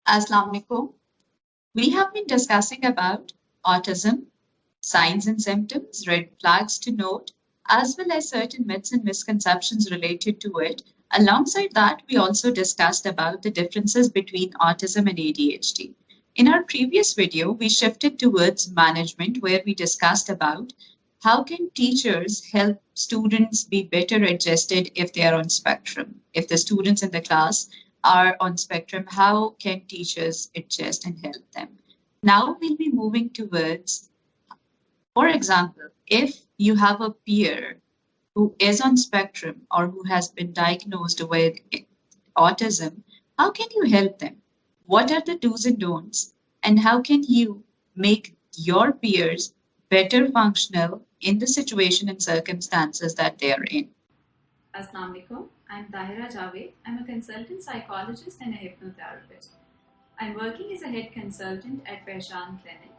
Assalamu alaikum. We have been discussing about autism, signs and symptoms, red flags to note, as well as certain myths and misconceptions related to it. Alongside that, we also discussed about the differences between autism and ADHD. In our previous video, we shifted towards management, where we discussed about how can teachers help students be better adjusted if they are on spectrum. If the students in the class are on spectrum, how can teachers adjust and help them? Now we'll be moving towards, for example, if you have a peer who is on spectrum or who has been diagnosed with autism, how can you help them? What are the do's and don'ts? And how can you make your peers better functional in the situation and circumstances that they are in? Assalamu alaikum. I'm Tahira Javed. I'm a consultant psychologist and a hypnotherapist. I'm working as a head consultant at Pehchan Clinic.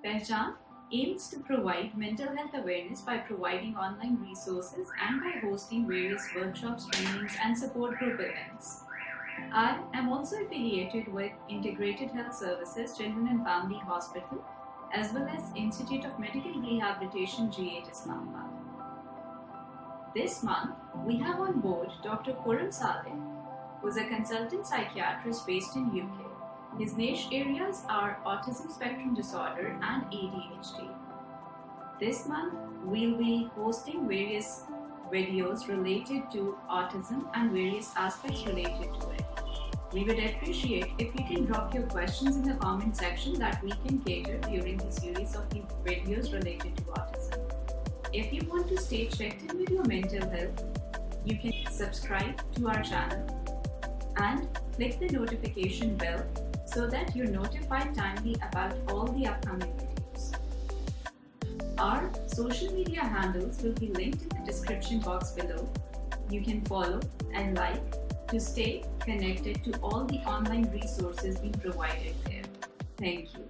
Pehchan aims to provide mental health awareness by providing online resources and by hosting various workshops, trainings, and support group events. I am also affiliated with Integrated Health Services Children and Family Hospital as well as Institute of Medical Rehabilitation GH Islamabad. This month, we have on board Dr. Khurram Saleh, who is a consultant psychiatrist based in UK. His niche areas are autism spectrum disorder and ADHD. This month, we'll be hosting various videos related to autism and various aspects related to it. We would appreciate if you can drop your questions in the comment section that we can cater during the series of the videos related to autism. If you want to stay checked in with your mental health, you can subscribe to our channel and click the notification bell so that you're notified timely about all the upcoming videos. Our social media handles will be linked in the description box below. You can follow and like to stay connected to all the online resources being provided there. Thank you.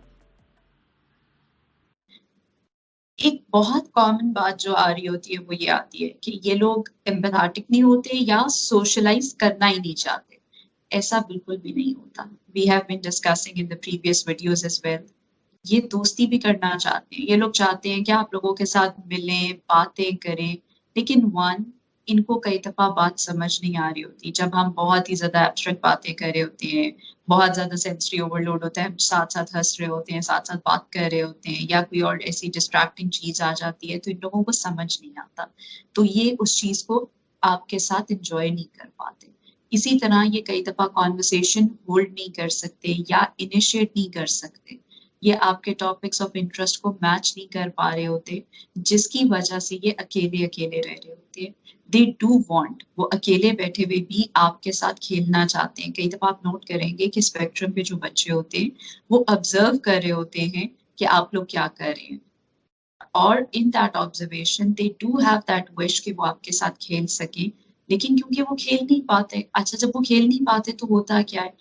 एक बहुत common बात जो आ रही होती है वो ये आती है कि ये लोग एम्पैथेटिक नहीं होते या सोशलाइज करना ही नहीं चाहते. ऐसा बिल्कुल भी नहीं होता. We have been discussing in the previous videos as well. ये दोस्ती भी करना चाहते हैं. ये लोग चाहते हैं कि आप लोगों के साथ मिलें, बातें करें, लेकिन इनको कई दफ़ा बात समझ नहीं आ रही होती. जब हम बहुत ही ज़्यादा एब्स्ट्रैक्ट बातें कर रहे होते हैं, बहुत ज़्यादा सेंसरी ओवरलोड होता है, हम साथ-साथ हँस रहे होते हैं, साथ-साथ बात कर रहे होते हैं या कोई और ऐसी डिस्ट्रैक्टिंग चीज़ आ जाती है, तो इन लोगों को समझ नहीं आता. तो ये उस चीज़ को आपके साथ एन्जॉय नहीं कर पाते. इसी तरह ये कई दफ़ा कन्वर्सेशन होल्ड नहीं कर सकते या इनिशिएट नहीं कर सकते. ये आपके टॉपिक्स ऑफ इंटरेस्ट को मैच नहीं कर पा रहे होते, जिसकी वजह से ये अकेले-अकेले रह रहे होते हैं. दे डू वांट, वो अकेले बैठे हुए भी आपके साथ खेलना चाहते हैं. कई दफ़ा आप नोट करेंगे कि स्पेक्ट्रम पे जो बच्चे होते हैं, वो ऑब्जर्व कर रहे होते हैं कि आप लोग क्या कर रहे हैं. और in that observation they do have that wish कि वो आपके साथ खेल सकें, लेकिन क्योंकि वो खेल नहीं पाते. अच्छा, जब वो खेल नहीं पाते तो होता क्या है,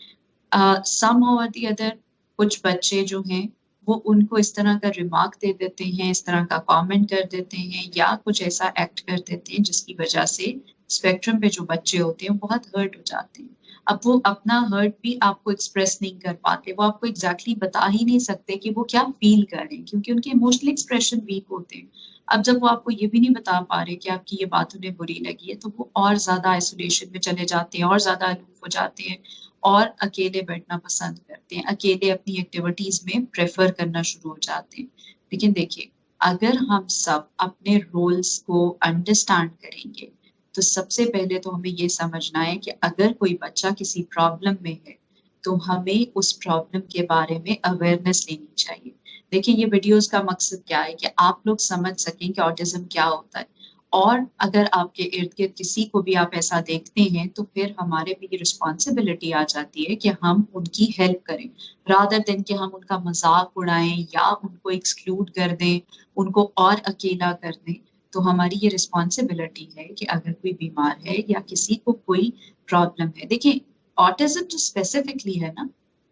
somehow or the other कुछ बच्चे जो हैं वो उनको इस तरह का रिमार्क दे देते हैं, इस तरह का कमेंट कर देते हैं या कुछ ऐसा एक्ट कर देते हैं जिसकी वजह से स्पेक्ट्रम पे जो बच्चे होते हैं बहुत हर्ट हो जाते हैं. अब वो अपना हर्ट भी आपको एक्सप्रेस नहीं कर पाते. वो आपको एग्जैक्टली बता ही नहीं सकते कि वो क्या फील कर रहे हैं, क्योंकि उनके इमोशनल एक्सप्रेशन वीक होते हैं. अब जब वो आपको ये भी नहीं बता पा रहे कि आपकी ये बात उन्हें बुरी लगी है, तो वो और ज़्यादा आइसोलेशन में चले जाते हैं और ज़्यादा अलूफ हो जाते हैं और अकेले बैठना पसंद करते हैं. अकेले अपनी एक्टिविटीज़ में प्रेफ़र करना शुरू हो जाते हैं. लेकिन देखिए, अगर हम सब अपने रोल्स को अंडरस्टैंड करेंगे, तो सबसे पहले तो हमें ये समझना है कि अगर कोई बच्चा किसी प्रॉब्लम में है, तो हमें उस प्रॉब्लम के बारे में अवेयरनेस लेनी चाहिए. देखिए, ये वीडियोज़ का मकसद क्या है कि आप लोग समझ सकें कि ऑटिज़्म क्या होता है. और अगर आपके इर्द-गिर्द किसी को भी आप ऐसा देखते हैं, तो फिर हमारे पे ये रिस्पॉन्सिबिलिटी आ जाती है कि हम उनकी हेल्प करें, रादर देन कि हम उनका मज़ाक उड़ाएँ या उनको एक्सक्लूड कर दें, उनको और अकेला कर दें. तो हमारी ये रिस्पॉन्सिबिलिटी है कि अगर कोई बीमार है या किसी को कोई प्रॉब्लम है. देखिए, ऑटिज़्म जो स्पेसिफिकली है ना,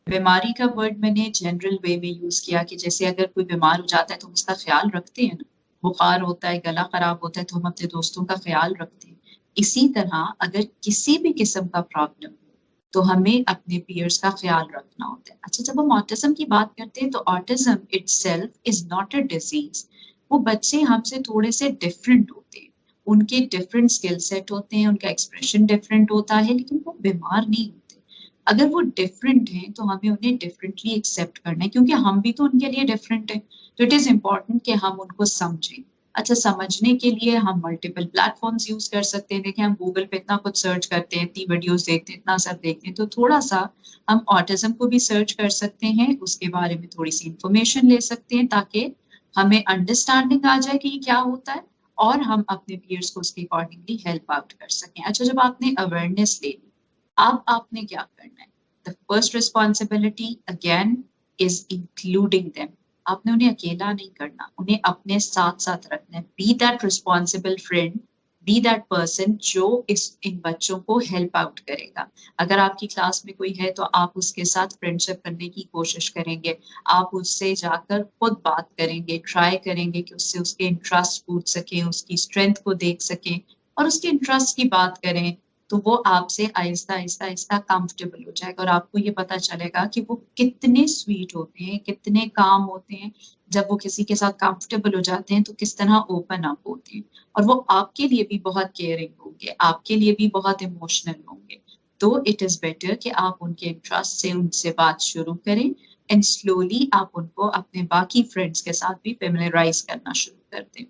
बीमारी का वर्ड मैंने जनरल वे में यूज़ किया कि जैसे अगर कोई बीमार हो जाता है तो हम उसका ख़्याल रखते हैं ना. बुखार होता है, गला खराब होता है तो हम अपने दोस्तों का ख़्याल रखते हैं. इसी तरह अगर किसी भी किस्म का प्रॉब्लम हो, तो हमें अपने पीयर्स का ख्याल रखना होता है। अच्छा, जब हम ऑटिज्म की बात करते हैं तो autism itself is not a disease. वो बच्चे हमसे थोड़े से डिफरेंट होते हैं, उनके डिफरेंट स्किल सेट होते हैं, उनका एक्सप्रेशन डिफरेंट होता है, लेकिन वो बीमार नहीं होते। अगर वो डिफरेंट हैं तो हमें उन्हें डिफरेंटली एक्सेप्ट करना है, क्योंकि हम भी तो उनके लिए डिफरेंट हैं। तो इट इज इम्पोर्टेंट कि हम उनको समझें। अच्छा, समझने के लिए हम मल्टीपल प्लेटफॉर्म्स यूज कर सकते हैं। देखिए, हम गूगल पे इतना कुछ सर्च करते हैं, इतनी वीडियोस देखते हैं, इतना सब देखते हैं, तो थोड़ा सा हम ऑटिज्म को भी सर्च कर सकते हैं, उसके बारे में थोड़ी सी इंफॉर्मेशन ले सकते हैं, ताकि हमें अंडरस्टैंडिंग आ जाए कि ये क्या होता है, और हम अपने पीयर्स को उसके अकॉर्डिंगली हेल्प आउट कर सकें। अच्छा, जब आपने अवेयरनेस ले ली, अब आपने क्या करना है? The first responsibility again is including them. आपने उन्हें अकेला नहीं करना, उन्हें अपने साथ साथ रखना है। Be that responsible friend, be that person जो इन बच्चों को हेल्प आउट करेगा। अगर आपकी क्लास में कोई है तो आप उसके साथ फ्रेंडशिप करने की कोशिश करेंगे, आप उससे जाकर खुद बात करेंगे, ट्राई करेंगे कि उससे उसके इंटरेस्ट पूछ सकें, उसकी स्ट्रेंथ को देख सकें और उसके इंटरेस्ट की बात करें। तो वो आपसे आहिस्ता आहिस्ता आहिस्ता कंफर्टेबल हो जाएगा, और आपको ये पता चलेगा कि वो कितने स्वीट होते हैं, कितने काम होते हैं। जब वो किसी के साथ कंफर्टेबल हो जाते हैं तो किस तरह ओपन अप होते हैं, और वो आपके लिए भी बहुत केयरिंग होंगे, आपके लिए भी बहुत इमोशनल होंगे। तो इट इज बेटर कि आप उनके इंटरेस्ट से उनसे बात शुरू करें, एंड स्लोली आप उनको अपने बाकी फ्रेंड्स के साथ भी फेमिलियराइज करना शुरू कर दें।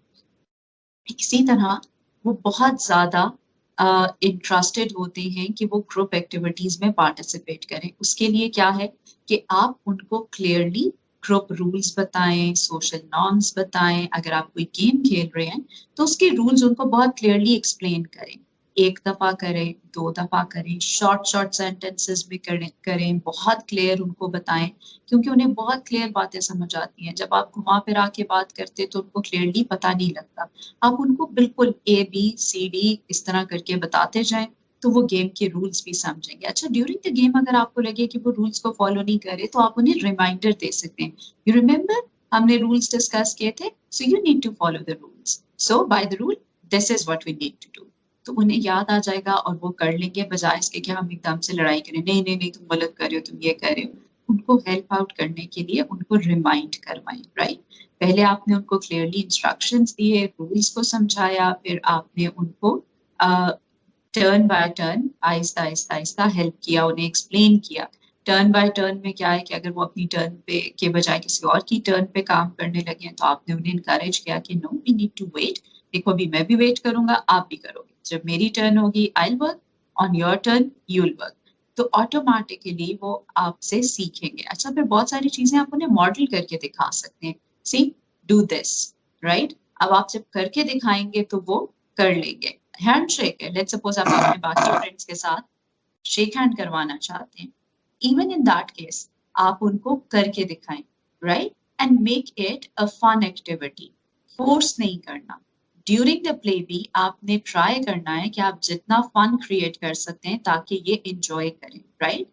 इसी तरह वो बहुत ज़्यादा इंटरेस्टेड होते हैं कि वो ग्रुप एक्टिविटीज़ में पार्टिसिपेट करें। उसके लिए क्या है कि आप उनको क्लियरली ग्रुप रूल्स बताएँ, सोशल नॉर्म्स बताएँ। अगर आप कोई गेम खेल रहे हैं, तो उसके रूल्स उनको बहुत क्लियरली एक्सप्लेन करें। 1 दफ़ा करें, 2 दफ़ा करें, शॉर्ट सेंटेंसेस में करें, बहुत क्लियर उनको बताएँ, क्योंकि उन्हें बहुत क्लियर बातें समझ आती हैं। जब आप घुमा-फिरा के बात करते, तो उनको क्लियरली पता नहीं लगता। आप उनको बिल्कुल ए, बी, सी, डी इस तरह करके बताते जाएँ, तो वो गेम के रूल्स भी समझेंगे। अच्छा, ड्यूरिंग द गेम अगर आपको लगे कि वो रूल्स को फ़ॉलो नहीं कर रहे, तो आप उन्हें रिमाइंडर दे सकते हैं। यू रिमेंबर हमने रूल्स डिस्कस किए थे, so you need to follow the rules. So by the rule this is what we need to do. तो उन्हें याद आ जाएगा और वो कर लेंगे, बजाए इसके कि हम एकदम से लड़ाई करें, नहीं, नहीं, नहीं तुम गलत कर रहे हो, तुम ये कर रहे हो। उनको हेल्प आउट करने के लिए उनको रिमाइंड करवाएँ, राइट? पहले आपने उनको क्लियरली इंस्ट्रक्शंस दिए, रूल्स को समझाया, फिर आपने उनको टर्न बाय टर्न, आहिस्ता, आहिस्ता, आहिस्ता हेल्प किया, उन्हें एक्सप्लेन किया। टर्न बाय टर्न में क्या है कि अगर वो अपनी टर्न पे के बजाय किसी और की टर्न पे काम करने लगे हैं, तो आपने उन्हें एनकरेज किया कि no, we need to wait. देखो, अभी मैं भी वेट करूँगा, आप भी करोगे। जब मेरी टर्न होगी, I will work, on your turn you will work. तो ऑटोमैटिकली वो आपसे सीखेंगे। अच्छा, फिर बहुत सारी चीज़ें आप उन्हें मॉडल करके दिखा सकते हैं। सी, डू दिस, राइट? अब आप जब करके दिखाएँगे तो वो कर लेंगे। हैंडशेक है, लेट्स सपोज आप अपने बाकी फ्रेंड्स के साथ शेक हैंड करवाना चाहते हैं, इवन इन दैट केस आप उनको करके दिखाएं, right? And make it a fun activity, force नहीं करना। ड्यूरिंग द प्ले भी आपने ट्राई करना है कि आप जितना फन क्रिएट कर सकते हैं ताकि ये इंजॉय करें, राइट?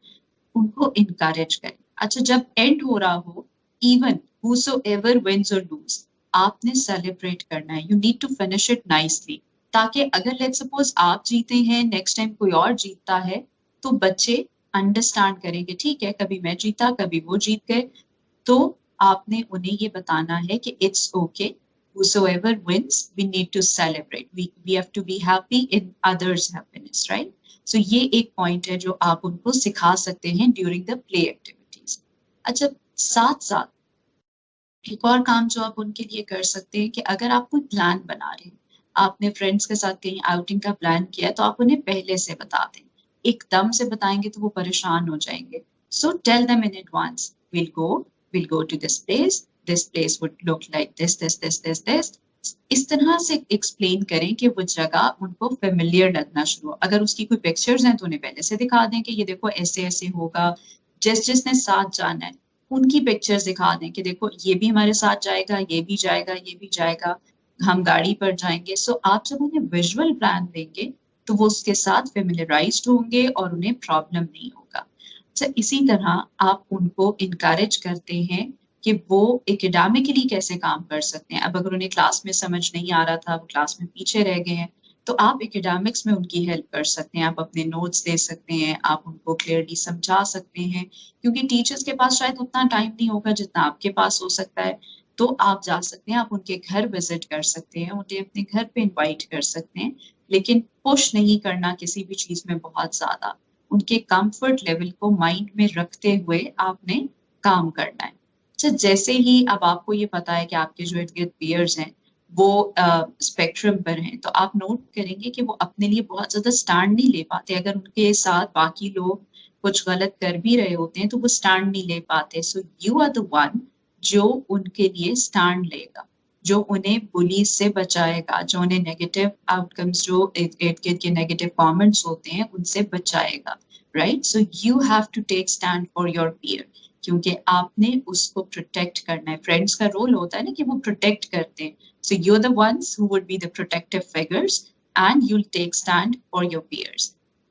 उनको इनकरेज करें। अच्छा, जब एंड हो रहा हो, even whosoever wins or lose, आपने सेलिब्रेट करना है। You need to finish it nicely, ताकि अगर लेट्स सपोज आप जीते हैं, नेक्स्ट टाइम कोई और जीतता है, तो बच्चे अंडरस्टैंड करेंगे, ठीक है, कभी मैं जीता, कभी वो जीत गए। तो आपने उन्हें ये बताना है कि it's okay, whosoever wins we need to celebrate, we have to be happy in others happiness, right? So ये एक पॉइंट है जो आप उनको सिखा सकते हैं ड्यूरिंग द प्ले एक्टिविटीज। अच्छा, साथ साथ एक और काम जो आप उनके लिए कर सकते हैं कि अगर आप कोई प्लान बना रहे हैं, आपने फ्रेंड्स के साथ कहीं आउटिंग का प्लान किया है, तो आप उन्हें पहले से बता दें। एकदम से बताएंगे तो वो परेशान हो जाएंगे। So tell them in advance, will go to this place would look like this. इस तरह से एक्सप्लेन करें कि वो जगह उनको फेमिलियर लगना शुरू हो। अगर उसकी कोई पिक्चर्स हैं तो उन्हें पहले से दिखा दें कि ये देखो ऐसे ऐसे होगा। जिसने साथ जाना है उनकी पिक्चर्स दिखा दें कि देखो ये भी हमारे साथ जाएगा, ये भी जाएगा, ये भी जाएगा, हम गाड़ी पर जाएंगे। सो आप जब उन्हें विजुअल प्लान देंगे तो वो उसके साथ फेमिलियराइज्ड होंगे और उन्हें प्रॉब्लम नहीं होगा। अच्छा, इसी तरह आप उनको इनकरेज करते हैं कि वो एकेडमिकली कैसे काम कर सकते हैं। अब अगर उन्हें क्लास में समझ नहीं आ रहा था, वो क्लास में पीछे रह गए हैं, तो आप एकेडमिक्स में उनकी हेल्प कर सकते हैं, आप अपने नोट्स दे सकते हैं, आप उनको क्लियरली समझा सकते हैं, क्योंकि टीचर्स के पास शायद उतना टाइम नहीं होगा जितना आपके पास हो सकता है। तो आप जा सकते हैं, आप उनके घर विजिट कर सकते हैं, उन्हें अपने घर पे इनवाइट कर सकते हैं, लेकिन पुश नहीं करना किसी भी चीज में बहुत ज्यादा। उनके कंफर्ट लेवल को माइंड में रखते हुए आपने काम करना है। अच्छा, जैसे ही अब आपको ये पता है कि आपके जो इर्द गिर्द पीयर्स हैं वो स्पेक्ट्रम पर हैं, तो आप नोट करेंगे कि वो अपने लिए बहुत ज्यादा स्टैंड नहीं ले पाते। अगर उनके साथ बाकी लोग कुछ गलत कर भी रहे होते हैं तो वो स्टैंड नहीं ले पाते। So you are the one जो उनके लिए स्टैंड लेगा, जो उन्हें बुली से बचाएगा, जो उन्हें नेगेटिव आउटकम्स, जो इर्द के नेगेटिव कमेंट्स होते हैं उनसे बचाएगा। Right, so you have to take stand for your peer, क्योंकि आपने उसको प्रोटेक्ट करना है। फ्रेंड्स का रोल होता है ना कि वो प्रोटेक्ट करते हैं। So you're the ones who would be the protective figures and you'll take stand for your peers.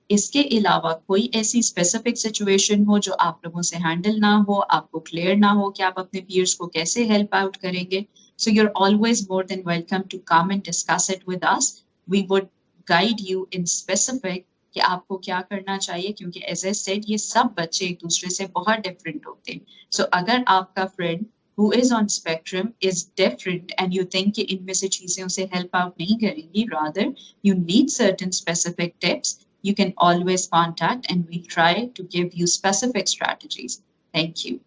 इसके अलावा कोई ऐसी स्पेसिफिक सिचुएशन हो जो आप लोगों से हैंडल ना हो, आपको क्लियर ना हो कि आप अपने पीयर्स को कैसे हेल्प आउट करेंगे, so you're always more than welcome to come and discuss it with us. We would guide you in specific कि आपको क्या करना चाहिए, क्योंकि एज आई सेड ये सब बच्चे एक दूसरे से बहुत डिफरेंट होते हैं। सो अगर आपका friend who is on spectrum is different and you think कि इनमें से चीजें उसे help out नहीं करेंगी, rather you need certain specific tips, you can always contact and we try to give you specific strategies. Thank you.